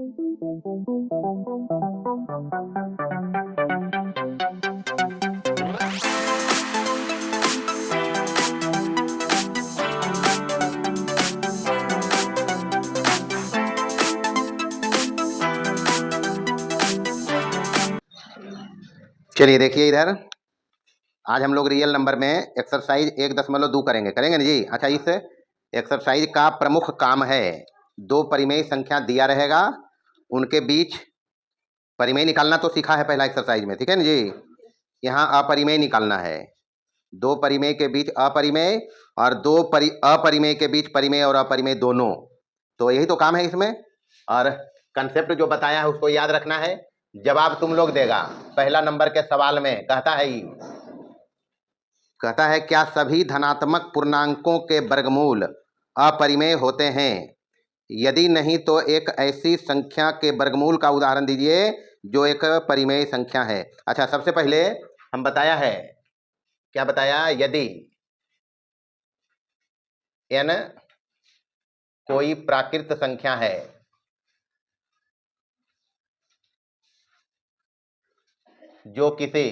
चलिए देखिए इधर, आज हम लोग रियल नंबर में एक्सरसाइज 1.2 करेंगे ना जी। अच्छा, इस एक्सरसाइज का प्रमुख काम है, दो परिमेय संख्या दिया रहेगा, उनके बीच परिमेय निकालना तो सीखा है पहला एक्सरसाइज में, ठीक है ना जी। यहाँ अपरिमेय निकालना है, दो परिमेय के बीच अपरिमेय और दो अपरिमेय के बीच परिमेय और अपरिमेय दोनों, तो यही तो काम है इसमें। और कंसेप्ट जो बताया है उसको याद रखना है। जवाब तुम लोग देगा पहला नंबर के सवाल में, कहता है क्या सभी धनात्मक पूर्णांकों के वर्गमूल अपरिमेय होते हैं? यदि नहीं तो एक ऐसी संख्या के वर्गमूल का उदाहरण दीजिए जो एक परिमेय संख्या है। अच्छा, सबसे पहले हम बताया है, क्या बताया, यदि n कोई प्राकृत संख्या है जो किसी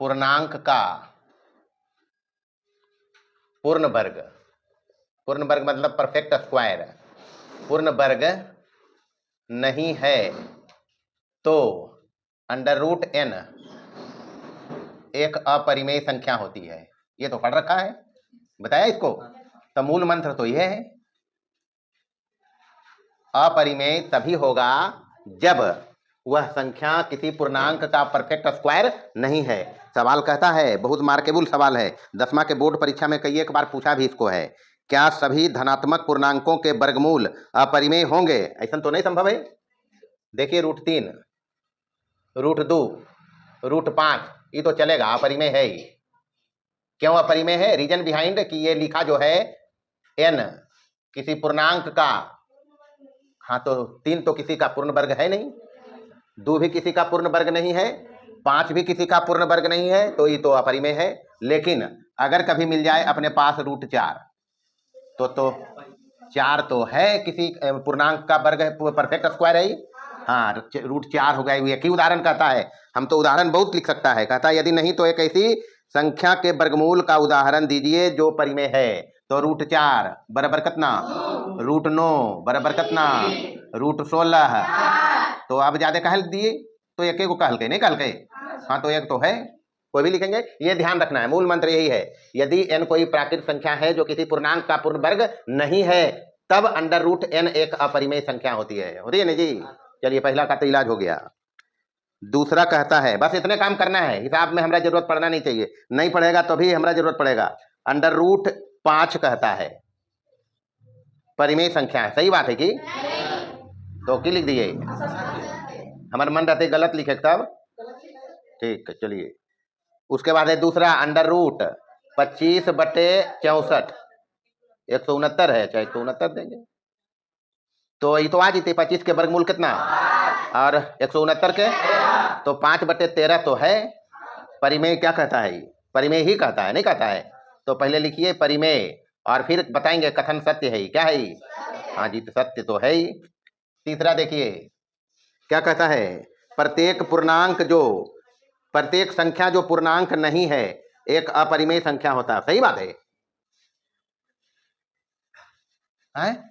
पूर्णांक का पूर्ण वर्ग मतलब परफेक्ट स्क्वायर, पूर्ण वर्ग नहीं है, तो √n एक अपरिमेय संख्या होती है। ये तो पढ़ रखा है, बताया इसको, तो मूल मंत्र तो यह है, अपरिमेय तभी होगा जब वह संख्या किसी पूर्णांक का परफेक्ट स्क्वायर नहीं है। सवाल कहता है, बहुत मार्केबल सवाल है, 10वीं के बोर्ड परीक्षा में कई एक बार पूछा भी इसको है, क्या सभी धनात्मक पूर्णांकों के वर्गमूल अपरिमेय होंगे? ऐसा तो नहीं संभव है। देखिए √3, √2, √5 ये तो चलेगा, अपरिमेय है ही। क्यों अपरिमेय है? रीजन बिहाइंड कि ये लिखा जो है n किसी पूर्णांक का, हाँ तो 3 तो किसी का पूर्ण वर्ग है नहीं, 2 भी किसी का पूर्ण वर्ग नहीं है, 5 भी किसी का पूर्ण वर्ग नहीं है, तो ये तो अपरिमेय है। लेकिन अगर कभी मिल जाए अपने पास √4 तो 4 तो है किसी पूर्णांक का वर्ग है, परफेक्ट स्क्वायर है ही। हाँ, √4 हो गया। एक ही उदाहरण कहता है, हम तो उदाहरण बहुत लिख सकता है। कहता है यदि नहीं तो एक ऐसी संख्या के वर्गमूल का उदाहरण दीजिए जो परिमेय है, तो √4 बराबर कितना, √9 बराबर कितना, √16। तो अब ज्यादा कहल दिए तो एक को कहल के नहीं कहल के, हाँ तो एक तो है, कोई भी लिखेंगे। ये ध्यान रखना है, मूल मंत्र यही है, यदि n कोई प्राकृत संख्या है जो किसी पूर्णांक का पूर्ण वर्ग नहीं है, तब √n एक अपरिमेय संख्या होती है ना जी। चलिए पहला का तो इलाज हो गया। दूसरा कहता है, बस इतने काम करना है, हिसाब में हमारा जरूरत पड़ना नहीं चाहिए, नहीं पड़ेगा तो भी हमारा जरूरत पड़ेगा। √5 कहता है परिमेय संख्या है, सही बात है कि तो की लिख दिए, हमारे मन रहते गलत लिखे तब, ठीक है। चलिए उसके बाद है दूसरा √25/64, 169 है, चाहे 169 देंगे तो ये तो आ जीते। 25 के वर्गमूल कितना और 169 के, तो 5/13 तो है। परिमेय क्या कहता है, परिमेय ही कहता है, नहीं कहता है, तो पहले लिखिए परिमेय और फिर बताएंगे कथन सत्य है, क्या है, हाँ जी तो सत्य तो है ही। तीसरा देखिए क्या कहता है, प्रत्येक संख्या जो पूर्णांक नहीं है एक अपरिमेय संख्या होता है, सही बात है, हैं?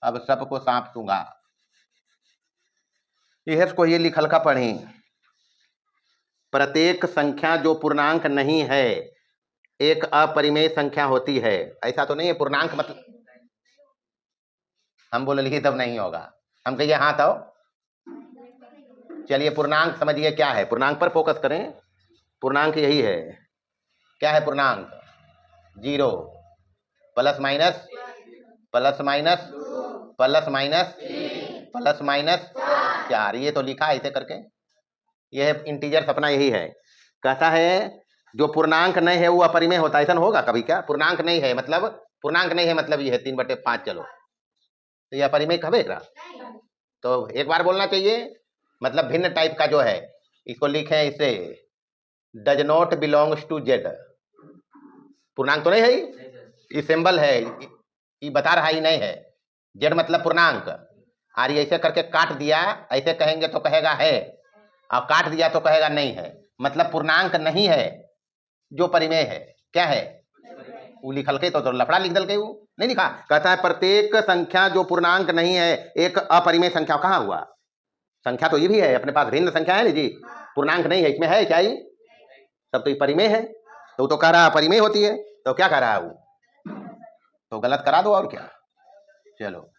अब सबको सांप दूंगा, ये लिखल का पढ़ी, प्रत्येक संख्या जो पूर्णांक नहीं है एक अपरिमेय संख्या होती है। ऐसा तो नहीं है पूर्णांक मतलब, हम बोले लिखी तब नहीं होगा, हम कहिए हाँ तो चलिए पूर्णांक समझिए क्या है, पूर्णांक पर फोकस करें। पूर्णांक यही है, क्या है पूर्णांक, 0 plus minus plus minus plus minus plus minus 4, ये तो लिखा है ऐसे करके, यह इंटीजर अपना यही है। कहता है जो पूर्णांक नहीं है वो अपरिमेय होता है, ऐसा होगा कभी क्या, पूर्णांक नहीं है मतलब ये है 3/5, चलो तो ये अपरिमेय कहेगा, तो एक बार बोलना चाहिए, मतलब भिन्न टाइप का जो है इसको लिखें, इसे does not belongs to Z, पूर्णांक तो नहीं है, ये सिंबल है, ये बता रहा ही नहीं है, जेड मतलब पूर्णांक, और ये ऐसे करके काट दिया, ऐसे कहेंगे तो कहेगा है, और काट दिया तो कहेगा नहीं है। मतलब पूर्णांक नहीं है जो परिमेय है। क्या है? वो लिखल के तो लफड़ा लिख दल के, वो नहीं लिखा। कहता है प्रत्येक संख्या जो पूर्णांक नहीं है एक अपरिमेय संख्या। कहाँ हुआ? संख्या तो ये भी है अपने पास, भिन्न संख्या है ना जी, पूर्णांक नहीं है, इसमें है क्या? ये तब तो ये परिमेय है। तो वो तो कह रहा है परिमेय होती है, तो क्या कह रहा है वो? तो गलत करा दो और क्या। चलो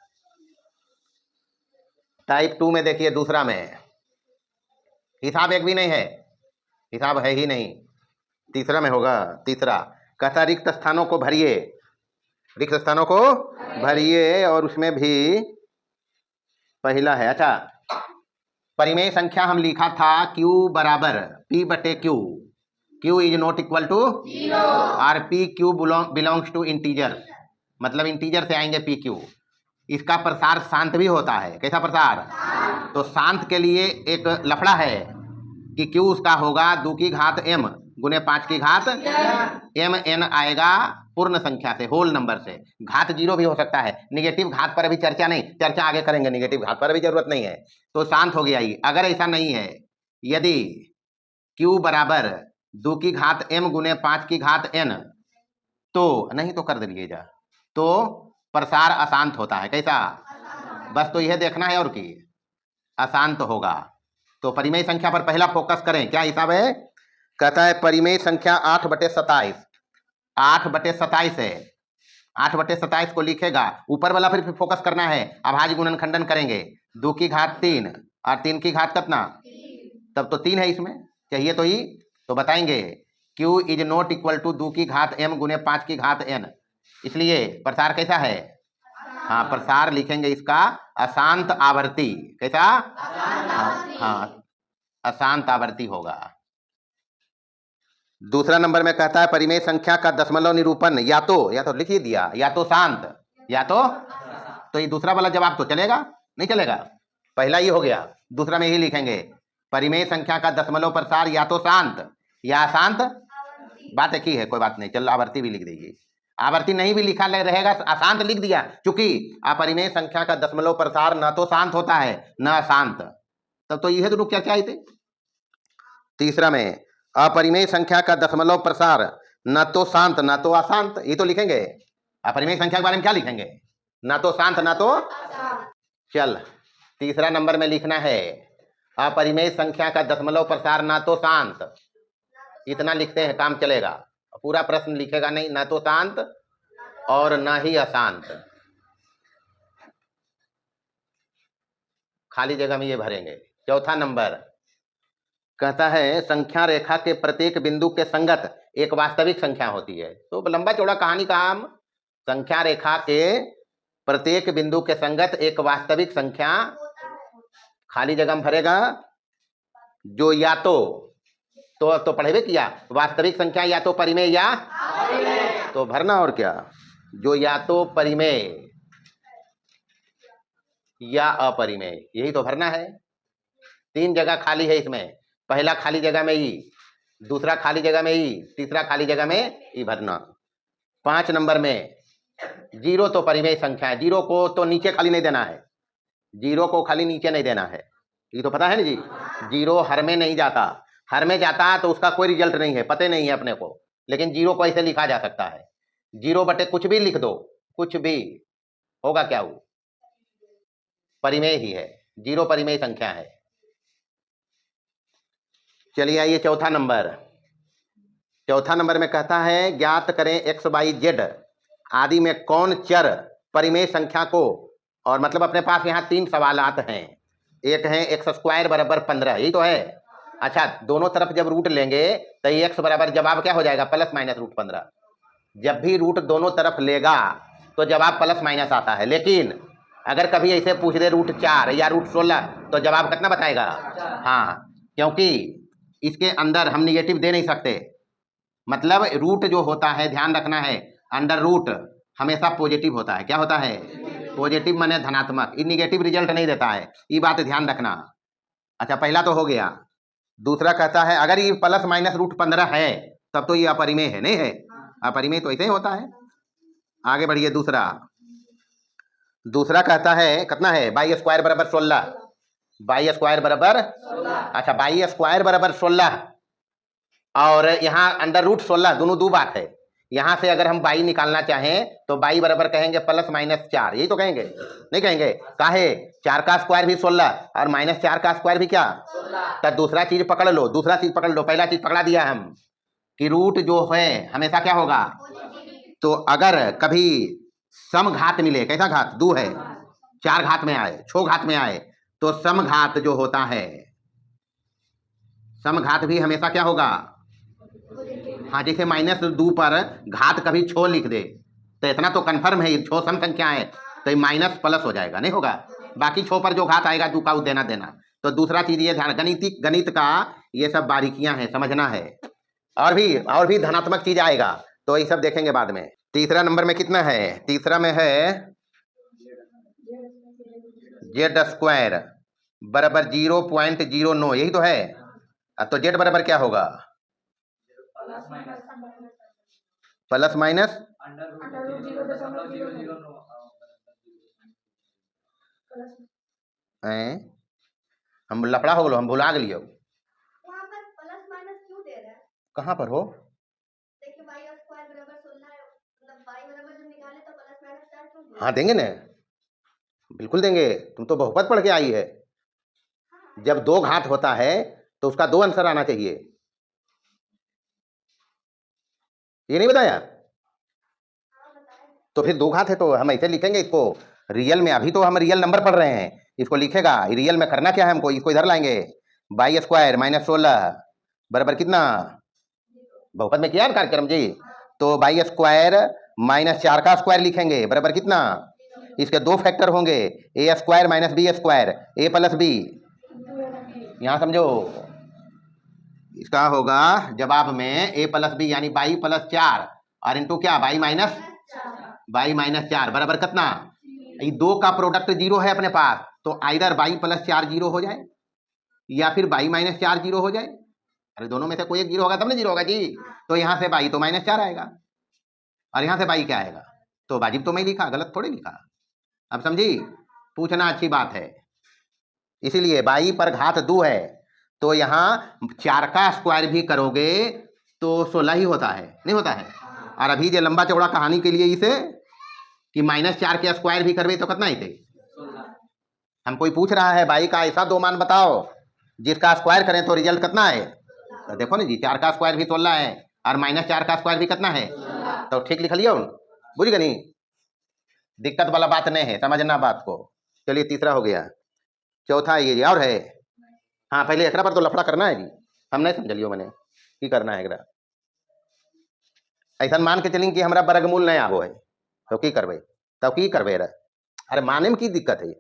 टाइप 2 में देखिए, दूसरा में हिसाब एक भी नहीं है, हिसाब है ही नहीं। तीसरा में होगा। तीसरा कहता रिक्त स्थानों को भरिए, रिक्त स्थानों को भरिए, और उसमें भी पहला है। अच्छा, परिमेय संख्या हम लिखा था q बराबर p बटे q, q is not equal to और p q belongs to integer, मतलब इंटीजर से आएंगे p q। इसका प्रसार शांत भी होता है। कैसा प्रसार? तो शांत के लिए एक लफड़ा है कि q उसका होगा 2 की घात m गुने 5 की घात m, n आएगा पूर्ण संख्या से, होल नंबर से। घात 0 भी हो सकता है, निगेटिव घात पर अभी चर्चा नहीं, चर्चा आगे करेंगे, निगेटिव घात पर अभी जरूरत नहीं है। तो शांत हो गया ये। अगर ऐसा नहीं है, यदि q बराबर 2 की घात m गुने 5 की घात n, तो नहीं तो कर दीजिए जा, तो प्रसार अशांत होता है। कैसा? बस तो यह देखना है और की अशांत होगा। तो परिमेय संख्या पर पहला फोकस करें। क्या हिसाब है? कहता है परिमेय संख्या 8/27, 8/27 है। 8/27 को लिखेगा, ऊपर वाला फिर फोकस करना है। अभाज्य गुणन खंडन करेंगे, 2 की घात 3 और 3 की घात कितना? तब तो 3 है इसमें, चाहिए तो ही। तो बताएंगे q is not equal to 2 की घात m गुने 5 की घात n, इसलिए प्रसार कैसा है? हाँ, प्रसार लिखेंगे इसका अशांत आवर्ती। कैसा? हाँ, अशांत आवर्ती होगा। दूसरा नंबर में कहता है परिमेय संख्या का दशमलव निरूपण या तो लिखिए दिया, या तो शांत या तो ये दूसरा वाला जवाब तो चलेगा? नहीं चलेगा। पहला ही हो गया, दूसरा में ही लिखेंगे परिमेय संख्या का दशमलव प्रसार या तो शांत या अशांत। बात एक ही है, कोई बात नहीं, चल आवर्ती भी लिख दीजिए। आवर्ती नहीं भी लिखा रहेगा, अशांत लिख दिया, क्योंकि अपरिमेय संख्या का दशमलव प्रसार न तो शांत होता है न अशांत। तब तो यह दोनों क्या चाहिए थे। तीसरा में अपरिमेय संख्या का दशमलव प्रसार न तो शांत न तो अशांत, ये तो लिखेंगे। अपरिमेय संख्या के बारे में क्या लिखेंगे? न तो शांत न तो। चल तीसरा नंबर में लिखना है अपरिमेय संख्या का दशमलव प्रसार न तो शांत, इतना लिखते हैं, काम चलेगा। पूरा प्रश्न लिखेगा नहीं, न तो शांत और न ही अशांत, खाली जगह में ये भरेंगे। चौथा नंबर कहता है संख्या रेखा के प्रत्येक बिंदु के संगत एक वास्तविक संख्या होती है। तो लंबा चौड़ा कहानी का हम, संख्या रेखा के प्रत्येक बिंदु के संगत एक वास्तविक संख्या, खाली जगह में भरेगा जो या तो पढ़े किया, वास्तविक संख्या या तो परिमेय या तो भरना, और क्या, जो या तो परिमेय या अपरिमेय, यही तो भरना है। 3 जगह खाली है इसमें, पहला खाली जगह में ई, दूसरा खाली जगह में ई, तीसरा खाली जगह में ई भरना। 5 नंबर में 0 तो परिमेय संख्या है, 0 को तो नीचे खाली नहीं देना है, 0 को खाली नीचे नहीं देना है, ये तो पता है ना जी। 0 हर में नहीं जाता, हर में जाता तो उसका कोई रिजल्ट नहीं है, पते नहीं है अपने को, लेकिन 0 को ऐसे लिखा जा सकता है, 0 बटे कुछ भी लिख दो, कुछ भी होगा, क्या वो परिमेय ही है, 0 परिमेय संख्या है। चलिए आइए चौथा नंबर। चौथा नंबर में कहता है ज्ञात करें x y z आदि में कौन चर परिमेय संख्या को, और मतलब अपने पास यहाँ 3 सवालात हैं। एक है x² बराबर 15, यही तो है। अच्छा, दोनों तरफ जब रूट लेंगे तो x बराबर जवाब क्या हो जाएगा? Plus minus root 15। जब भी रूट दोनों तरफ लेगा तो जवाब प्लस माइनस आता है, लेकिन अगर कभी ऐसे पूछ दे रूट 4 या रूट 16 तो जवाब कितना बताएगा? हाँ, क्योंकि इसके अंदर हम निगेटिव दे नहीं सकते। मतलब रूट जो होता है, ध्यान रखना है, अंडर रूट हमेशा पॉजिटिव होता है। क्या होता है? पॉजिटिव माने धनात्मक, ये निगेटिव रिजल्ट नहीं देता है, ये बात ध्यान रखना। अच्छा, पहला तो हो गया। दूसरा कहता है अगर ये प्लस माइनस रूट 15 है तब तो ये अपरिमेय है, नहीं है? अपरिमेय तो ऐसे ही होता है। आगे बढ़िए। दूसरा दूसरा कहता है कितना है बाई स्क्वायर बराबर 16, बाई स्क्वायर बराबर, अच्छा बाई स्क्वायर बराबर 16 और यहाँ अंडर रूट 16, दोनों दो बात है। यहाँ से अगर हम बाई निकालना चाहें तो बाई बराबर कहेंगे +-4, यही तो कहेंगे, नहीं कहेंगे? काहे 4 का स्क्वायर भी 16 और -4 का स्क्वायर भी क्या 16। तो दूसरा चीज पकड़ लो, दूसरा चीज पकड़ लो। पहला चीज पकड़ा दिया हम कि रूट जो है हमेशा क्या होगा, तो अगर कभी समघात मिले, कैसा घात, 2 है, 4 घात में आए, 6 घात में आए, तो समघात जो होता है, समघात भी हमेशा क्या होगा, हाँ जैसे -2 पर घात कभी 6 लिख दे तो इतना तो कन्फर्म है 6 सम संख्या है तो माइनस प्लस हो जाएगा, नहीं होगा? बाकी 6 पर जो घात आएगा 2 का देना देना। तो दूसरा चीज ये ध्यान, गणित का ये सब बारीकियां हैं, समझना है। और भी धनात्मक चीज आएगा तो ये सब देखेंगे बाद में। तीसरा नंबर में कितना है, तीसरा में है z² बराबर 0.09, यही तो है। तो z बराबर क्या होगा, प्लस माइनस हम लफड़ा हो गलो, हम भुला गलियो। कहाँ पर हो, हाँ देंगे ना, बिल्कुल देंगे। तुम तो बहुपद पढ़ के आई है। जब 2 घात होता है तो उसका 2 आंसर आना चाहिए, ये नहीं बताया? तो फिर 2 घात है तो हम ऐसे लिखेंगे इसको रियल में। अभी तो हम रियल नंबर पढ़ रहे हैं, इसको लिखेगा रियल में। करना क्या है हमको, इसको इधर लाएंगे, बाई स्क्वायर -16 बराबर कितना, बहुपद में किया ना कार्यक्रम जी, तो बाई स्क्वायर -4 का स्क्वायर लिखेंगे बराबर कितना, इसके 2 फैक्टर होंगे, a² - b², a + b, यहाँ समझो। इसका होगा जवाब में a + b यानी बाई +4 और इंटू क्या, बाई -4 बराबर कितना, ये 2 का प्रोडक्ट 0 है अपने पास, तो आइदर बाई +4 0 हो जाए या फिर बाई -4 0 हो जाए। अरे दोनों में से कोई एक 0 होगा तब ना 0 होगा जी। तो यहाँ से बाई तो -4 आएगा और यहाँ से बाई क्या आएगा, तो वाजिब तो मैं लिखा, गलत थोड़ी लिखा। अब समझी, पूछना अच्छी बात है। इसीलिए बाई पर घात 2 है तो यहाँ 4 का स्क्वायर भी करोगे तो 16 ही होता है, नहीं होता है? और अभी जो लंबा चौड़ा कहानी के लिए इसे कि -4 के स्क्वायर भी करवे तो कितना ही थे। हम कोई पूछ रहा है बाई का ऐसा 2 मान बताओ जिसका स्क्वायर करें तो रिजल्ट कितना है, तो देखो ना जी 4 का स्क्वायर भी 16 है और -4 का स्क्वायर भी कितना है, तो ठीक लिख लियो, बुझ गए नहीं? दिक्कत वाला बात नहीं है, समझना बात को। चलिए तीसरा हो गया, चौथा ये और है। हाँ पहले एकरा पर तो लफड़ा करना है जी, हम नहीं समझ लियो मैंने की करना है एकरा। ऐसा मान के चलें कि हमारा वर्गमूल नहीं आबो है तो की करबे, तब की करबे रे, अरे माने में की दिक्कत है।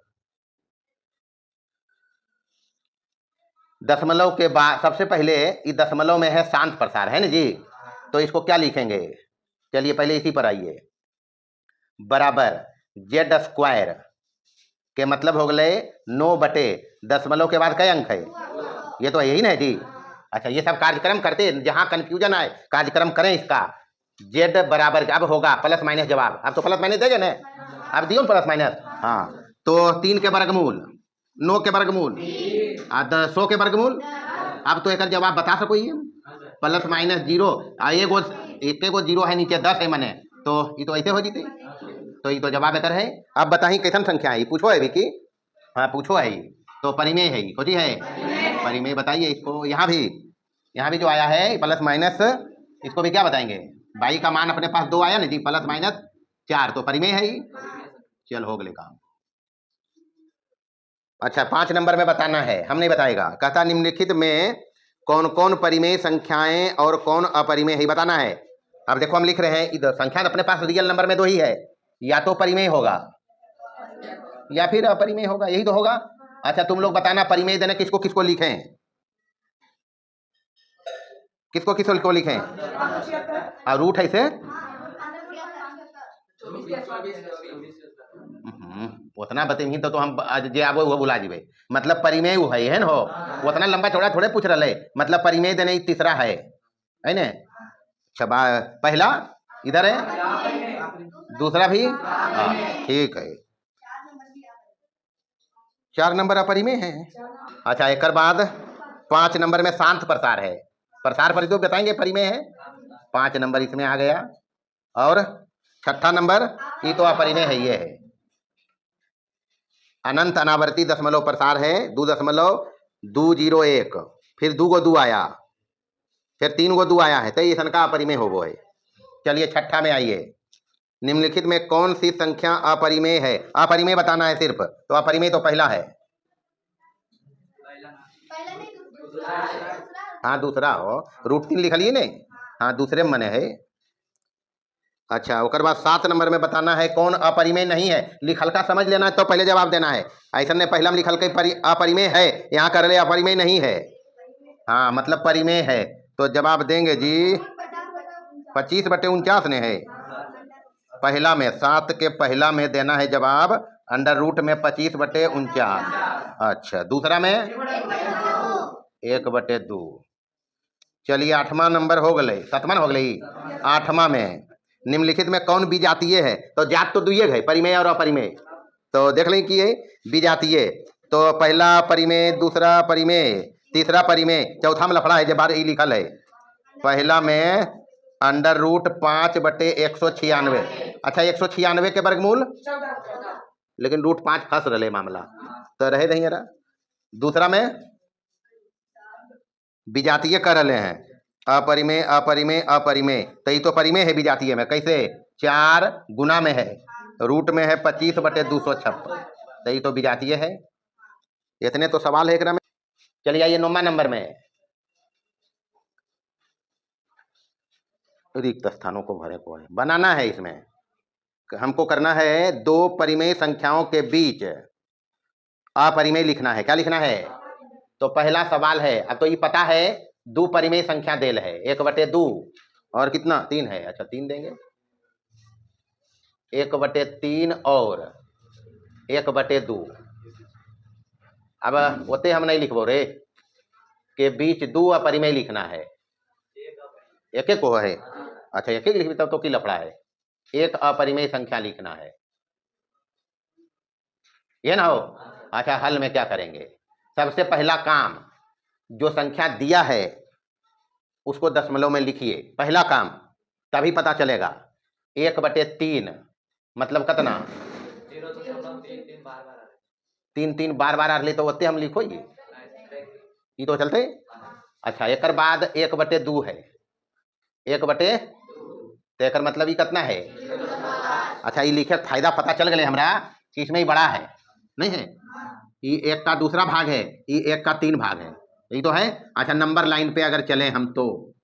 दशमलव के बाद सबसे पहले इस दशमलव में है शांत प्रसार, है ना जी, तो इसको क्या लिखेंगे, चलिए पहले इसी पर आइए, बराबर z² के मतलब हो गए 9 बटे दशमलव के बाद कई अंक है, ये तो यही ना जी। अच्छा ये सब कार्यक्रम करते, जहां कंफ्यूजन आए कार्यक्रम करें इसका। z बराबर अब होगा प्लस माइनस जवाब, अब तो प्लस माइनस देगा ना, अब दियो प्लस माइनस, हाँ तो 3 के वर्गमूल, 9 के वर्गमूल, 100 के वर्गमूल। अब तो एक जवाब बता सको ही +-0 एक 0 है नीचे 10 है मने, तो ये तो ऐसे हो जीते, तो ये तो जवाब एकर है। अब बताही कैसन संख्या है, पूछो है कि हाँ पूछो है, तो परिमेय है, कोची है परिमेय, बताइए इसको। यहाँ भी जो आया है प्लस माइनस, इसको भी क्या बताएंगे, बाई का मान अपने पास 2 आया ना जी, +-4 तो परिमेय है ही। चल हो गए काम। अच्छा 5 नंबर में बताना है, हम नहीं बताएगा, कहता निम्नलिखित में कौन कौन परिमेय संख्याएं और कौन अपरिमेय है बताना है। अब देखो हम लिख रहे हैं इधर संख्या अपने पास रियल नंबर में 2 ही है, या तो परिमेय होगा या फिर अपरिमेय होगा, यही तो होगा। अच्छा तुम लोग बताना परिमेय देने किसको किसको लिखें, किसको किसको लिखें, और रूट है इसे उतना बतेंगे तो हम जे आबो वो बुला जीवे, मतलब परिमेय है न हो, उतना लंबा चौड़ा थोड़े पूछ रहे, मतलब परिमेय देने तीसरा है ना। पहला इधर है, दूसरा भी ठीक है। 4 नंबर अपरिमेय है। अच्छा, एक बाद 5 नंबर में शांत प्रसार है। प्रसार पर जो बताएंगे परिमेय है, 5 नंबर इसमें आ गया। और छठा नंबर ये तो अपरिमेय है, ये है अनंत अनावर्ती दशमलव प्रसार है 2.201। फिर 2 गो 2 आया, फिर 3 गो 2 आया है, तो ये का अपरिमेय हो वो है। चलिए छठा में आइए, निम्नलिखित में कौन सी संख्या अपरिमेय है? अपरिमेय बताना है सिर्फ, तो अपरिमेय तो पहला है। हाँ दूसरा हो, √3 लिख लिए ने, हाँ दूसरे में मने है। अच्छा, उसके बाद 7 नंबर में बताना है कौन अपरिमेय नहीं है। लिखल का समझ लेना है तो पहले जवाब देना है। ऐसा नहीं पहला में लिखल के अपरिमेय है, यहाँ कर ले अपरिमेय नहीं है। हाँ मतलब परिमेय है, तो जवाब देंगे जी 25/49 ने है। पहला में 7 के पहला में देना है जवाब √ में 25/49। अच्छा, दूसरा में 1/2। चलिए 8वां नंबर हो गए, 7वां हो गई। 8वां में निम्नलिखित में कौन विजातीय है? तो जात तो दुइये है, परिमेय और अपरिमेय। तो देख लें कि ये विजातीय, तो पहला परिमेय, दूसरा परिमेय, तीसरा परिमेय, चौथा में लफड़ा है जब बार लिखल है। पहला में √5/196। अच्छा 196 के वर्गमूल, लेकिन √5 फंस रहे मामला, तो रहे नहीं रहा। दूसरा में विजातीय कर रहे हैं, अपरिमेय अपरिमेय अपरिमेय, तो ये तो परिमेय है विजातीय में। कैसे? 4 गुना में है, रूट में है 25/256, तो ये तो विजातीय है। इतने तो सवाल है एकरा में। चलिए आइए 9वां नंबर में, रिक्त स्थानों को भरे को है बनाना है। इसमें हमको करना है 2 परिमेय संख्याओं के बीच अपरिमेय लिखना है। क्या लिखना है? तो पहला सवाल है, अब तो ये पता है 2 परिमेय संख्या देल है, 1/2 और कितना 3 है। अच्छा 3 देंगे, 1/3 और 1/2। अब ओते हम नहीं लिखबो रे, के बीच 2 अपरिमेय लिखना है। एक एक को है, अच्छा एक एक लिख तब तो की लफड़ा है। एक अपरिमेय संख्या लिखना है, ये ना हो। अच्छा हल में क्या करेंगे? सबसे पहला काम, जो संख्या दिया है उसको दशमलव में लिखिए, पहला काम, तभी पता चलेगा। 1/3 मतलब कितना? 3 बार बार आ रही, तो ओते हम लिखो ये तो चलते। अच्छा एक बाद 1/2 है, 1/, तो एक मतलब ये कितना है? अच्छा ये लिखे फायदा पता चल गए हमरा कि इसमें ही बड़ा है, नहीं है? ये 1 का दूसरा भाग है, ये 1 का 3 भाग है, यही तो है। अच्छा नंबर लाइन पे अगर चले हम तो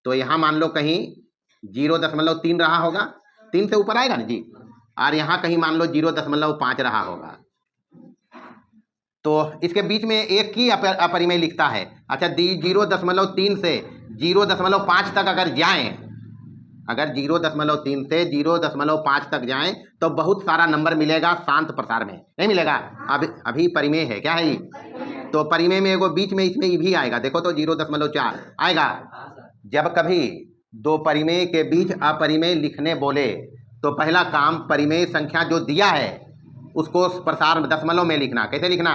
यहाँ मान लो कहीं 0.3 रहा होगा, 3 से ऊपर आएगा ना जी, और यहाँ कहीं मान लो 0.5 रहा होगा, तो इसके बीच में एक ही अपरिमेय लिखता है। अच्छा 0.3 से 0.5 तक अगर जाएं, अगर 0.3 से 0.5 तक जाएं तो बहुत सारा नंबर मिलेगा शांत प्रसार में, नहीं मिलेगा? अभी परिमेय है, क्या है ये? तो परिमेय में एगो बीच में इसमें भी आएगा, देखो तो 0.4 आएगा। जब कभी 2 परिमेय के बीच अपरिमेय लिखने बोले तो पहला काम परिमेय संख्या जो दिया है उसको प्रसार दशमलव में लिखना। कैसे लिखना?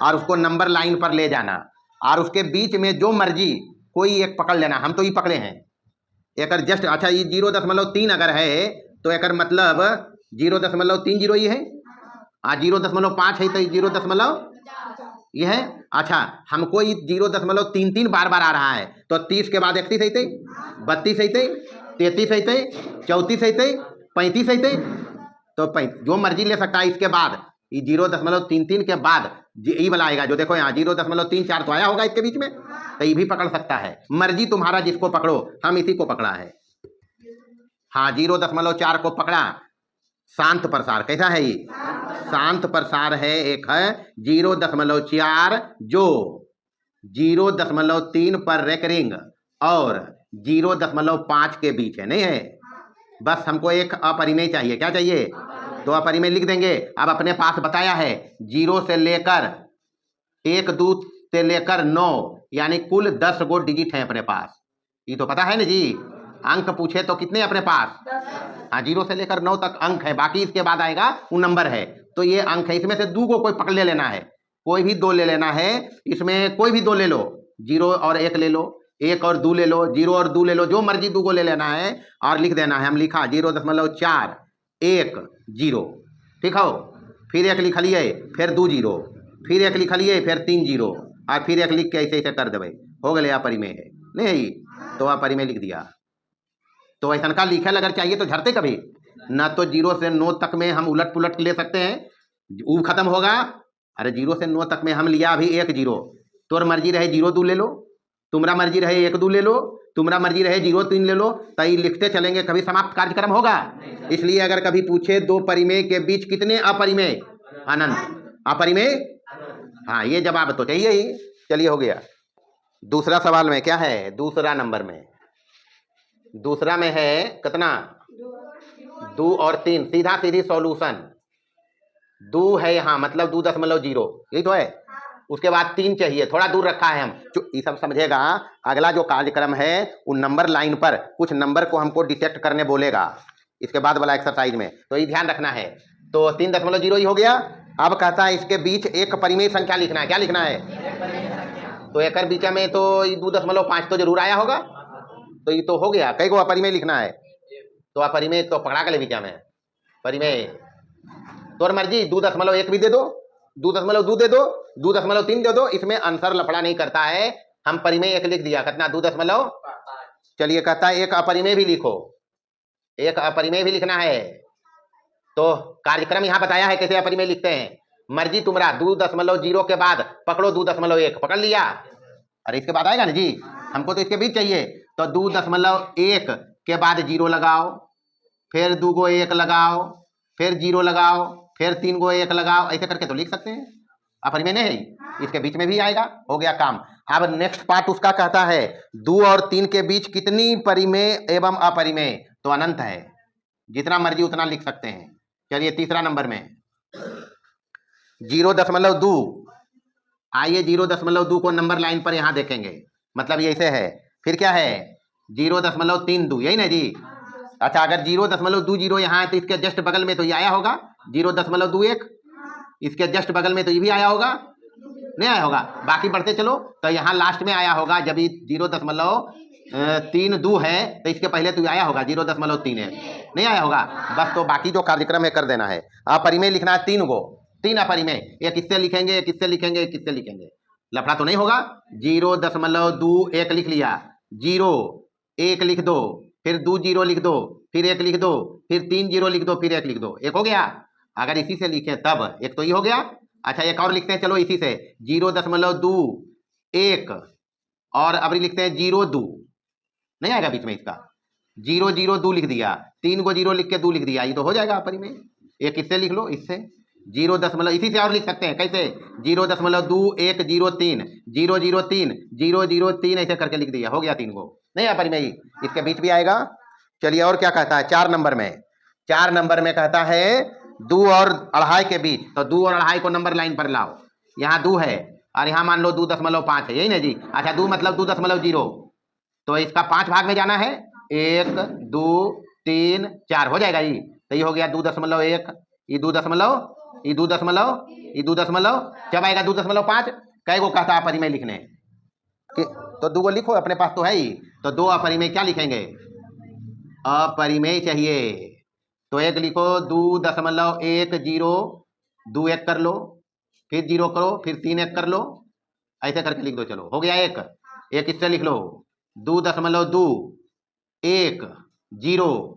और उसको नंबर लाइन पर ले जाना, और उसके बीच में जो मर्जी कोई एक पकड़ लेना। हम तो ये पकड़े हैं एक जस्ट। अच्छा ये 0.3 अगर है तो एक मतलब 0.30 ही है, 0.5 है तो 0. ये है। अच्छा हमको ये 0.33 बार बार आ रहा है, तो 30 के बाद 31 है, 32 है, 33 है, 34 है, 35 है, तो जो मर्जी ले सकता है। इसके बाद ये 0.33 के बाद ये वाला आएगा, जो देखो यहाँ 0.34 तो आया होगा इसके बीच में, तो ये भी पकड़ सकता है। मर्जी तुम्हारा, जिसको पकड़ो, हम इसी को पकड़ा है। हाँ 0.4 को पकड़ा, शांत प्रसार। कैसा है ये? शांत प्रसार है। एक है 0.4 जो 0.3 पर रेकरिंग और 0.5 के बीच है, नहीं है? बस हमको एक अपरिमेय चाहिए। क्या चाहिए? तो अपरिमेय लिख देंगे। अब अपने पास बताया है 0 से लेकर 1 2 से लेकर 9, यानी कुल 10 गो डिजिट है अपने पास, ये तो पता है ना जी। अंक पूछे तो कितने अपने पास? हाँ, 0 से लेकर 9 तक अंक है, बाकी इसके बाद आएगा वो नंबर है। तो ये अंक है, इसमें से 2 को कोई पकड़ ले लेना है, कोई भी 2 ले लेना है। इसमें कोई भी 2 ले लो, 0 और 1 ले लो, 1 और 2 ले लो, 0 और 2 ले लो, जो मर्जी 2 को ले लेना है और लिख देना है। हम लिखा 0.4 1 0, ठीक हो। फिर 1 लिख लिए, फिर 2 0, फिर 1 लिख लिए, फिर 3 0, और फिर 1 लिख के ऐसे ऐसे कर देवे, हो गए अपरिमेय है नहीं, तो अपरिमेय लिख दिया। तो ऐसा का लिखे अगर चाहिए तो झरते कभी ना, तो 0 से 9 तक में हम उलट पुलट ले सकते हैं, ऊ खत्म होगा। अरे 0 से 9 तक में हम लिया अभी 1 0, तोर मर्जी रहे 0 2 ले लो, तुम्हारा मर्जी रहे 1 2 ले लो, तुम्हारा मर्जी रहे 0 3 ले लो, तई लिखते चलेंगे, कभी समाप्त कार्यक्रम होगा। इसलिए अगर कभी पूछे 2 परिमेय के बीच कितने अपरिमेय? अनंत। अपरिमेय, हाँ ये जवाब तो चाहिए ही। चलिए हो गया। दूसरा सवाल में क्या है? दूसरा नंबर में, दूसरा में है कितना? 2 और 3, सीधा सीधी सॉल्यूशन। 2 है यहाँ, मतलब 2.0, यही तो है। उसके बाद 3 चाहिए, थोड़ा दूर रखा है हम, ये सब समझेगा। अगला जो कार्यक्रम है वो नंबर लाइन पर कुछ नंबर को हमको डिटेक्ट करने बोलेगा इसके बाद वाला एक्सरसाइज में, तो ये ध्यान रखना है। तो 3.0 ही हो गया। अब कहता है इसके बीच एक परिमेय संख्या लिखना है। क्या लिखना है? तो एक बीच में तो 2.5 तो जरूर आया होगा, तो ये तो हो गया। कई को अपरिमेय लिखना है, तो अपरिमेय तो पकड़ा के ले बीच में परिमेय, तोर मर्जी 2.1 भी दे दो, 2.2 दे दो, 2.3 दे दो, इसमें आंसर लफड़ा नहीं करता है। हम परिमेय 1 लिख दिया, कितना? 2. चलिए कहता है एक अपरिमेय भी लिखो, एक अपरिमेय भी लिखना है। तो कार्यक्रम यहाँ बताया है कैसे अपरिमेय लिखते हैं। मर्जी तुम्हारा, 2.0 के बाद पकड़ो 2.1, पकड़ लिया। अरे इसके बाद आएगा ना जी, हमको तो इसके बीच चाहिए। तो 2.1 के बाद 0 लगाओ, फिर 2 को 1 लगाओ, फिर 0 लगाओ, फिर 3 को 1 लगाओ, ऐसे करके तो लिख सकते हैं। अपरिमेय नहीं है, इसके बीच में भी आएगा, हो गया काम। अब नेक्स्ट पार्ट उसका कहता है 2 और 3 के बीच कितनी परिमेय एवं अपरिमेय? तो अनंत है, जितना मर्जी उतना लिख सकते हैं। चलिए तीसरा नंबर में 0.2, आइए 0.2 को नंबर लाइन पर यहां देखेंगे, मतलब ये ऐसे है। फिर क्या है? 0.32, यही ना जी। अच्छा, अगर 0.20 यहाँ है तो इसके जस्ट बगल में तो ये आया होगा 0.21, इसके जस्ट बगल में तो ये भी आया होगा, नहीं आया होगा। बाकी बढ़ते चलो, तो यहाँ लास्ट में आया होगा जब ये 0.32 है, तो इसके पहले तो आया होगा 0.3 है, नहीं आया होगा। बस तो बाकी जो कार्यक्रम है कर देना है। अपरिमेय लिखना है 3 गो, 3 अपरिमेय, एक किससे लिखेंगे, एक किससे लिखेंगे, एक किससे लिखेंगे, लफड़ा तो नहीं होगा। 0.2 1 लिख लिया, 0 1 लिख दो, फिर 2 0 लिख दो, फिर 1 लिख दो, फिर 3 0 लिख दो, फिर 1 लिख दो, 1 हो गया। अगर इसी से लिखे तब 1 तो ये हो गया। अच्छा एक और लिखते हैं, चलो इसी से 0.2 1, और अब लिखते हैं 0 2, नहीं आएगा बीच में इसका, 0 0 2 लिख दिया, 3 को 0 लिख के 2 लिख दिया, ये तो हो जाएगा अपरिमेय। एक इससे लिख लो, इससे 0. इसी से और लिख सकते हैं, कैसे? 0.2 1 0 3 0 0 3 0 0 3, ऐसे करके लिख दिया, हो गया 3 को, नहीं अपरिमेय, इसके बीच भी आएगा। चलिए और क्या कहता है 4 नंबर में? 4 नंबर में कहता है 2 और 2.5 के बीच, तो 2 और 2.5 को नंबर लाइन पर लाओ। यहाँ 2 है और यहाँ मान लो 2.5 है, यही ना जी। अच्छा 2 मतलब 2.0, तो इसका 5 भाग में जाना है, 1 2 3 4 हो जाएगा ये, तो ये हो गया 2.1, ये 2 दशमलव, जब आएगा 2.5, कै गो कहता है अपरिमेय लिखने कि, तो 2 गो लिखो, अपने पास तो है ही। तो 2 अपरिमेय क्या लिखेंगे? अपरिमेय चाहिए, तो 1 लिखो, 2.10, 2 1 कर लो, फिर 0 करो, फिर 3 1 कर लो, ऐसे करके लिख दो। चलो हो गया 1 इससे लिख लो, 2.2 1 0,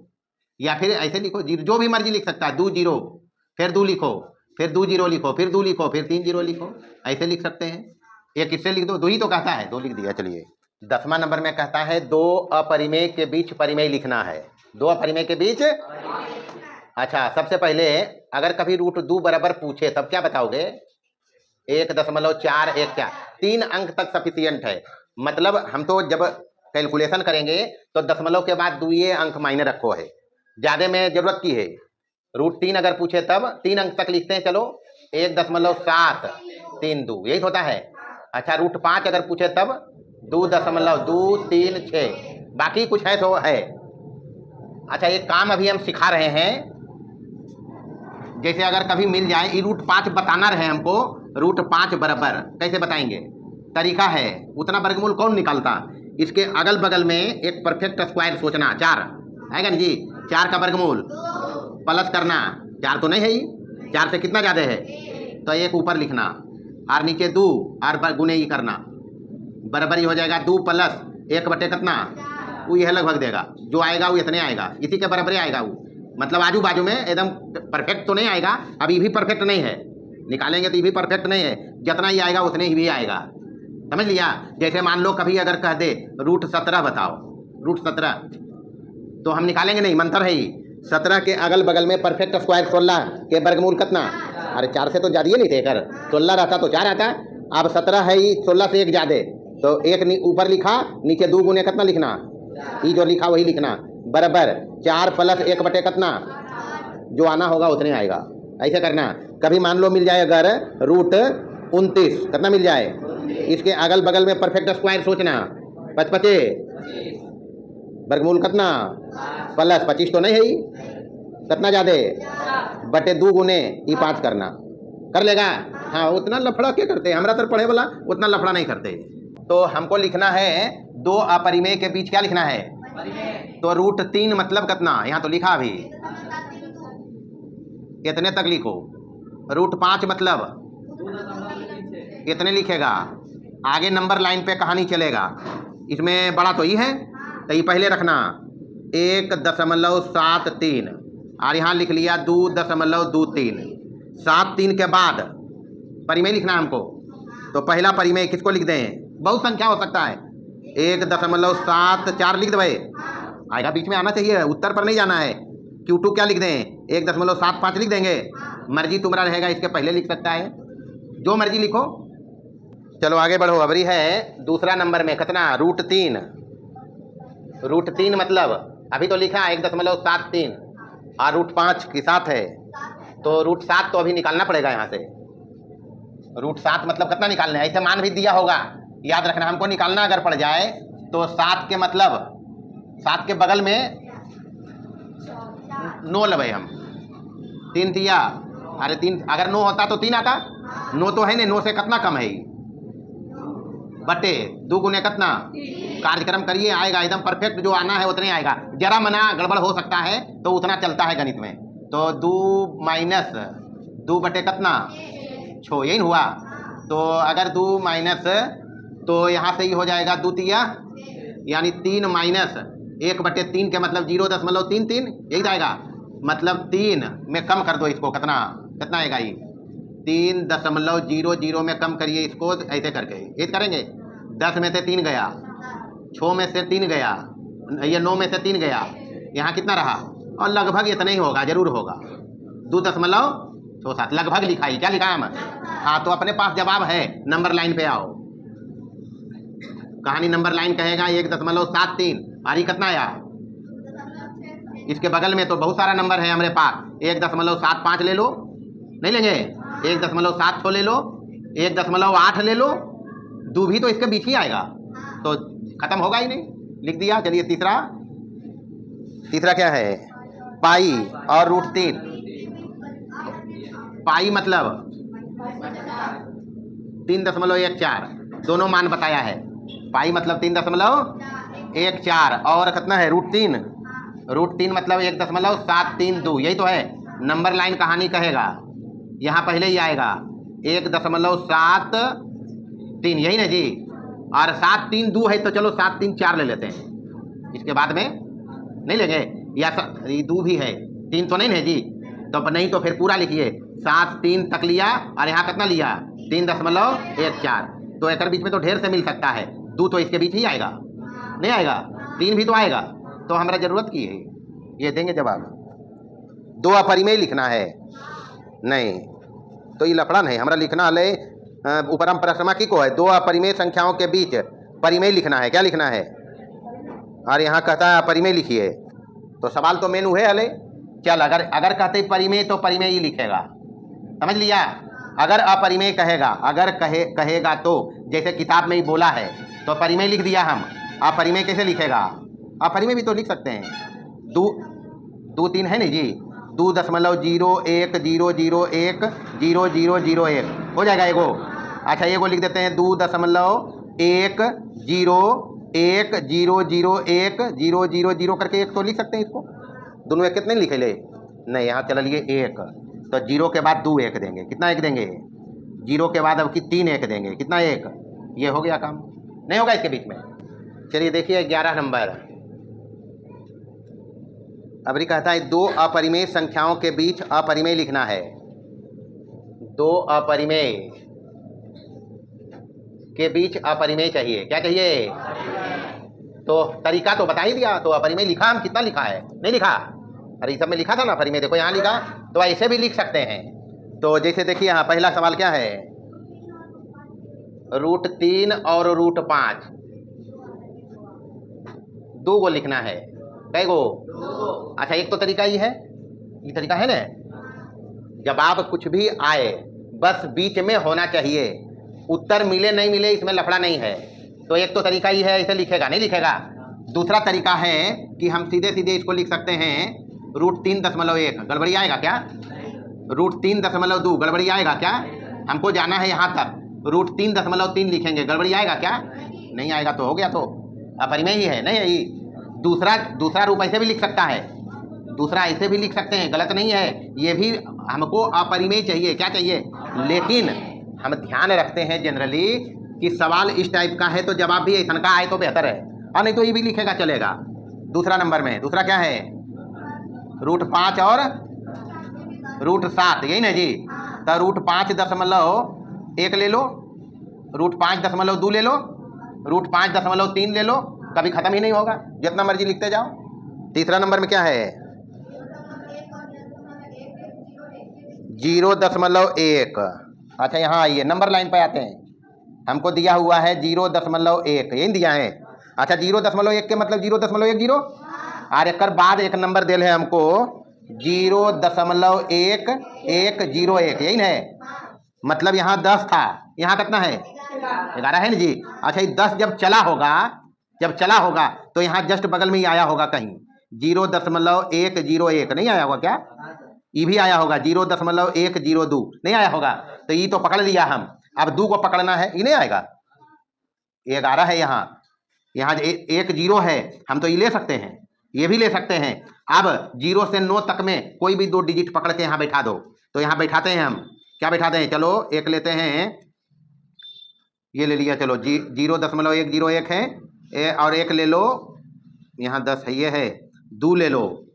या फिर ऐसे लिखो, जो भी मर्जी लिख सकता है, 2 0, फिर 2 लिखो, फिर 2 0 लिखो, फिर 2 लिखो, फिर 3 0 लिखो, ऐसे लिख सकते हैं। 1 इससे लिख दो, 2 ही तो कहता है, 2 लिख दिया। चलिए 10वां नंबर में कहता है 2 अपरिमेय के बीच परिमेय लिखना है, 2 अपरिमेय के बीच। अच्छा सबसे पहले अगर कभी √2 बराबर पूछे तब क्या बताओगे? 1.4 1 4, 3 अंक तक सफिशियंट है। मतलब हम तो जब कैलकुलेशन करेंगे तो दशमलव के बाद 2 अंक मायने रखो है, ज्यादा में जरूरत की है। √3 अगर पूछे तब 3 अंक तक लिखते हैं, चलो 1.732, यही होता है। अच्छा √5 अगर पूछे तब 2.236, बाकी कुछ है तो है। अच्छा, एक काम अभी हम सिखा रहे हैं, जैसे अगर कभी मिल जाए ये रूट 5 बताना रहे हमको, रूट 5 बराबर कैसे बताएंगे, तरीका है। उतना वर्गमूल कौन निकालता, इसके अगल बगल में एक परफेक्ट स्क्वायर सोचना, 4 है ना जी, 4 का वर्गमूल प्लस करना, 4 तो नहीं है ही, 4 से कितना ज़्यादा है तो 1 ऊपर लिखना और नीचे 2 और गुने ही करना, बराबर ही हो जाएगा 2 प्लस 1 बटे कितना, वो यह लगभग देगा, जो आएगा वो इतने आएगा, इसी के बराबर आएगा वो, मतलब आजू बाजू में एकदम परफेक्ट तो नहीं आएगा, अब ये भी परफेक्ट नहीं है, निकालेंगे तो ये भी परफेक्ट नहीं है, जितना ही आएगा उतने ही भी आएगा, समझ लिया। जैसे मान लो कभी अगर कह दे रूट 17 बताओ, रूट 17 तो हम निकालेंगे नहीं, मंत्र है ही, 17 के अगल बगल में परफेक्ट स्क्वायर 16 के वर्गमूल कितना, अरे 4 से तो ज़्यादा ही नहीं थे, कर 16 रहता तो 4 आता, अब 17 है ही, 16 से 1 ज़्यादा तो 1 ऊपर लिखा, नीचे 2 गुने कितना लिखना, ये जो लिखा वही लिखना, बराबर 4 प्लस 1 बटे कितना, जो आना होगा उतने आएगा, ऐसे करना। कभी मान लो मिल जाए अगर रूट 29 कितना मिल जाए, इसके अगल बगल में परफेक्ट स्क्वायर सोचना, 55 वर्गमूल कितना प्लस 25 तो नहीं है ही, कितना ज़्यादा बटे 2 गुने ये 5 करना, कर लेगा। हाँ, उतना लफड़ा क्या करते, हमरा तर पढ़े वाला उतना लफड़ा नहीं करते। तो हमको लिखना है 2 अपरिमेय के बीच क्या लिखना है, तो रूट 3 मतलब कितना, यहाँ तो लिखा अभी, इतने तक लिखो। रूट 5 मतलब इतने लिखेगा, आगे नंबर लाइन पे कहानी चलेगा, इसमें बड़ा तो ही है तो ये पहले रखना 1.73 और यहाँ लिख लिया 2.23, 7 के बाद परिमेय लिखना हमको, तो पहला परिमेय किसको लिख दें, बहुत संख्या हो सकता है, 1.74 लिख दे, आएगा बीच में आना चाहिए, उत्तर पर नहीं जाना है। Q2 क्या लिख दें, 1.75 लिख देंगे, मर्जी तुम्हारा रहेगा, इसके पहले लिख सकता है, जो मर्जी लिखो। चलो आगे बढ़ो, अबरी है दूसरा नंबर में कितना, रूट 3, रूट 3 मतलब अभी तो लिखा 1.73 और रूट 5 के साथ है, तो रूट 7 तो अभी निकालना पड़ेगा यहाँ से, रूट 7 मतलब कितना निकालना है, ऐसे मान भी दिया होगा, याद रखना हमको निकालना अगर पड़ जाए तो 7 के मतलब 7 के बगल में 9 लगे हम, 3 दिया, अरे 3 अगर 9 होता तो 3 आता, 9 तो है नहीं, 9 से कितना कम है, बटे 2 गुने कितना, कार्यक्रम करिए आएगा एकदम परफेक्ट, जो आना है उतने आएगा, जरा मना गड़बड़ हो सकता है तो उतना चलता है गणित में, तो 2 माइनस 2 बटे कितना 6, यही हुआ, तो अगर 2 माइनस तो यहाँ से ही हो जाएगा 2 तिया यानी 3 माइनस 1/3 के मतलब 0.33 यही जाएगा, मतलब 3 में कम कर दो इसको, कितना कितना आएगा ये 3.00 में कम करिए इसको, ऐसे करके ये करेंगे, 10 में से 3 गया, 6 में से 3 गया, ये 9 में से 3 गया, यहाँ कितना रहा, और लगभग इतना ही होगा, जरूर होगा 2.67 लगभग लिखा ही, क्या लिखा है हम, हाँ तो अपने पास जवाब है, नंबर लाइन पे आओ, कहानी नंबर लाइन कहेगा 1.73 और ये कितना आया, इसके बगल में तो बहुत सारा नंबर है हमारे पास, 1.75 ले लो, नहीं लेंगे 1.76 ले लो, 1.8 ले लो, 2 भी तो इसके बीच ही आएगा, तो खत्म होगा ही नहीं, लिख दिया। चलिए तीसरा क्या है, पाई और रूट 3, पाई मतलब 3.14 दोनों मान बताया है, पाई मतलब 3.14 और कितना है रूट 3 मतलब 1.732, यही तो है, नंबर लाइन कहानी कहेगा, यहाँ पहले ही आएगा 1.73 यही ना जी, और 7 3 2 है तो चलो 7 3 4 ले लेते हैं, इसके बाद में नहीं लेंगे, या 2 भी है, 3 तो नहीं है जी, तो नहीं तो फिर पूरा लिखिए, 7 3 तक लिया और यहाँ कितना लिया 3.14, तो एक बीच में तो ढेर से मिल सकता है, 2 तो इसके बीच ही आएगा, नहीं आएगा, 3 भी तो आएगा, तो हमारा जरूरत की है, ये देंगे जवाब। 2 अपरिमेय लिखना है, नहीं तो ये लफड़ा नहीं, हमारा लिखना है ऊपर प्रश्नमा की को है, 2 अपरिमेय संख्याओं के बीच परिमेय लिखना है, क्या लिखना है, और यहाँ कहता है अपरिमेय लिखिए, तो सवाल तो मेन हुए हले, चल अगर कहते परिमेय तो परिमेय ही लिखेगा, समझ लिया, अगर अपरिमेय कहेगा, अगर कहेगा तो जैसे किताब में ही बोला है तो परिमेय लिख दिया हम, अपरिमेय कैसे लिखेगा, अपरिमेय भी तो लिख सकते हैं। 2 2 3 है नहीं जी, 2.010010001 हो जाएगा एगो। अच्छा एगो लिख देते हैं 2.101001000 करके एक तो लिख सकते हैं इसको। दोनों एक कितने लिखे ले? नहीं, यहाँ चल लिए एक, तो 0 के बाद 2 एक देंगे। कितना एक देंगे? 0 के बाद अब की 3 एक देंगे। कितना एक? ये हो गया काम, नहीं होगा इसके बीच में। चलिए देखिए 11 नंबर। अबरी कहता है 2 अपरिमेय संख्याओं के बीच अपरिमेय लिखना है। 2 अपरिमेय के बीच अपरिमेय चाहिए। क्या चाहिए? तो तरीका तो बता ही दिया। तो अपरिमेय लिखा, हम कितना लिखा है? नहीं लिखा। अरे सब में लिखा था ना अपरिमेय, देखो यहाँ लिखा। तो ऐसे भी लिख सकते हैं। तो जैसे देखिए यहाँ पहला सवाल क्या है, √3 और √5 दो गो लिखना है। कै गो? अच्छा एक तो तरीका ही है, ये तरीका है ना। जब आप कुछ भी आए बस बीच में होना चाहिए, उत्तर मिले नहीं मिले इसमें लफड़ा नहीं है। तो एक तो तरीका ही है, इसे लिखेगा नहीं लिखेगा। दूसरा तरीका है कि हम सीधे सीधे इसको लिख सकते हैं √3.1। गड़बड़ी आएगा क्या? √3.2 गड़बड़ी आएगा क्या? हमको जाना है यहाँ तक, √3.3 लिखेंगे, गड़बड़ी आएगा क्या? नहीं आएगा। तो हो गया, तो अपरिमेय ही है। नहीं है ये। दूसरा रूप ऐसे भी लिख सकता है, दूसरा ऐसे भी लिख सकते हैं, गलत नहीं है। ये भी हमको अपरिमेय चाहिए। क्या चाहिए? लेकिन हम ध्यान रखते हैं जनरली कि सवाल इस टाइप का है तो जवाब भी ऐसा का आए तो बेहतर है, और नहीं तो ये भी लिखेगा चलेगा। दूसरा नंबर में दूसरा क्या है, √5 और √7, यही ना जी। तो √5.1 ले लो, √5.2 ले लो, √5.3 ले लो, कभी खत्म ही नहीं होगा, जितना मर्जी लिखते जाओ। तीसरा नंबर में क्या है, 0.1। अच्छा यहाँ आइए, नंबर लाइन पे आते हैं। हमको दिया हुआ है 0.1, यही दिया है। अच्छा 0.1 के मतलब 0.10 और एक बाद एक नंबर दिल है हमको 0.1101, यही ना है। मतलब यहाँ 10 था, यहाँ कितना है? 11 है ना जी। अच्छा ये 10 जब चला होगा तो यहाँ जस्ट बगल में ही आया होगा कहीं 0.101, नहीं आया होगा क्या? ये भी आया होगा 0.102, नहीं आया होगा। तो ये तो पकड़ लिया हम, अब 2 को पकड़ना है, ये नहीं आएगा। 11 है यहाँ, यहाँ 1 0 है, हम तो ये ले सकते हैं, ये भी ले सकते हैं। अब 0 से 9 तक में कोई भी 2 डिजिट पकड़ के यहाँ बैठा दो। तो यहाँ बैठाते हैं हम, क्या बैठाते हैं? चलो एक लेते हैं, ये ले लिया। चलो 0.101 है, और एक ले लो, यहाँ 10 है, ये है। 2 ले लो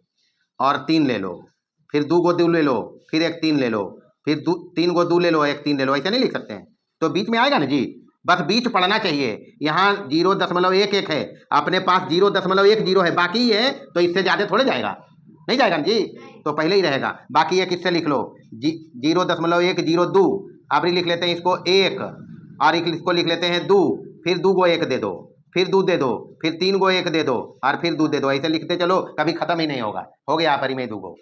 और 3 ले लो, फिर 2 को 2 ले लो, फिर एक 3 ले लो, फिर 3 को 2 ले लो, एक 3 ले लो। ऐसे नहीं लिख सकते हैं, तो बीच में आएगा ना जी। बस बीच पढ़ना चाहिए। यहाँ 0.11 है, अपने पास 0.10 है, बाकी है तो इससे ज़्यादा थोड़े जाएगा, नहीं जाएगा ना जी। तो पहले ही रहेगा, बाकी एक इससे लिख लो 0.102। अब लिख लेते हैं इसको 1, और इसको लिख लेते हैं 2, फिर 2 को 1 दे दो, फिर 2 दे दो, फिर 3 को 1 दे दो, और फिर 2 दे दो। ऐसे लिखते चलो, कभी खत्म ही नहीं होगा। हो गया अपरिमेय 2 को।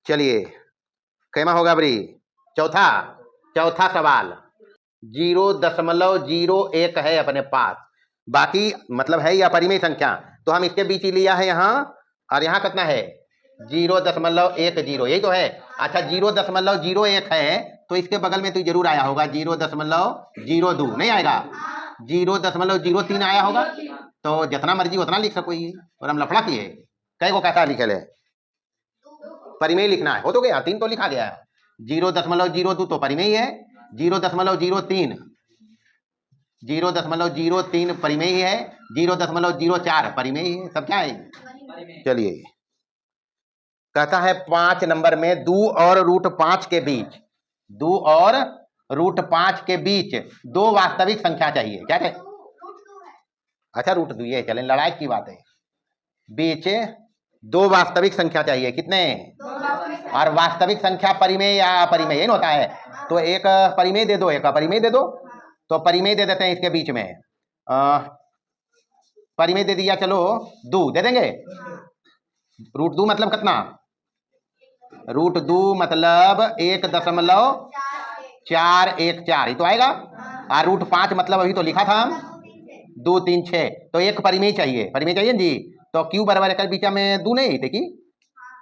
चलिए कैमा होगा बरी? चौथा सवाल 0.01 है अपने पास, बाकी मतलब है ये अपरिमेय संख्या, तो हम इसके बीच ही लिया है यहाँ, और यहाँ कितना है 0.10, यही तो है। अच्छा 0.01 है तो इसके बगल में तो जरूर आया होगा 0.02, नहीं आएगा। 0.03 आया होगा। तो जितना मर्जी उतना लिख सको, ये और हम लफड़ा किए। कई को कहता लिखे ले, परिमेय लिखना है, हो तो गया, 3 तो लिखा गया है। 0.02 तो परिमेय है, 0.03 परिमेय है, 0.04 परिमेय है, सब क्या है? चलिए कहता है 5 नंबर में 2 और √5 के बीच, 2 और √5 के बीच 2 वास्तविक संख्या चाहिए। क्या है? अच्छा √2 है, चलें, लड़ाई की बात है। बीच 2 वास्तविक संख्या चाहिए, कितने? और वास्तविक संख्या परिमेय या अपरिमेय नहीं होता है। तो एक परिमेय दे दो, एक अपरिमेय दे दो। तो परिमेय दे देते हैं इसके बीच में, परिमेय दे दिया, चलो 2 दे देंगे। √2 मतलब कितना? √2 मतलब 1.4 4 1 4 ही तो आएगा। और रूट 5 मतलब अभी तो लिखा था हम 2 3 6, तो एक परिमेय चाहिए, परिमेय चाहिए जी। तो क्यू बराबर एक बीच में 2 नहीं थे कि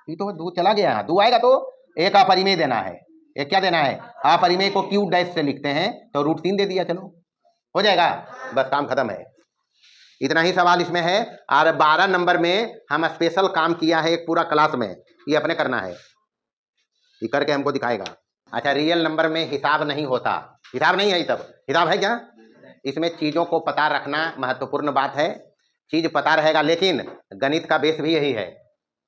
ये तो 2 चला गया, 2 आएगा तो एक अपरिमेय देना है। एक क्या देना है? अपरिमेय को क्यू डैश से लिखते हैं, तो रूट 3 दे दिया, चलो हो जाएगा, बस काम खत्म है। इतना ही सवाल इसमें है। और 12 नंबर में हम स्पेशल काम किया है एक पूरा क्लास में, ये अपने करना है, ये करके हमको दिखाएगा। अच्छा, रियल नंबर में हिसाब नहीं होता, हिसाब नहीं है ये सब, हिसाब है क्या? इसमें चीज़ों को पता रखना महत्वपूर्ण बात है। चीज़ पता रहेगा, लेकिन गणित का बेस भी यही है,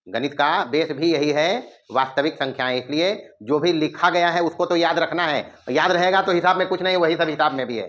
गणित का बेस भी यही है, वास्तविक संख्याएं। इसलिए जो भी लिखा गया है उसको तो याद रखना है, याद रहेगा तो हिसाब में कुछ नहीं, वही सब हिसाब में भी है।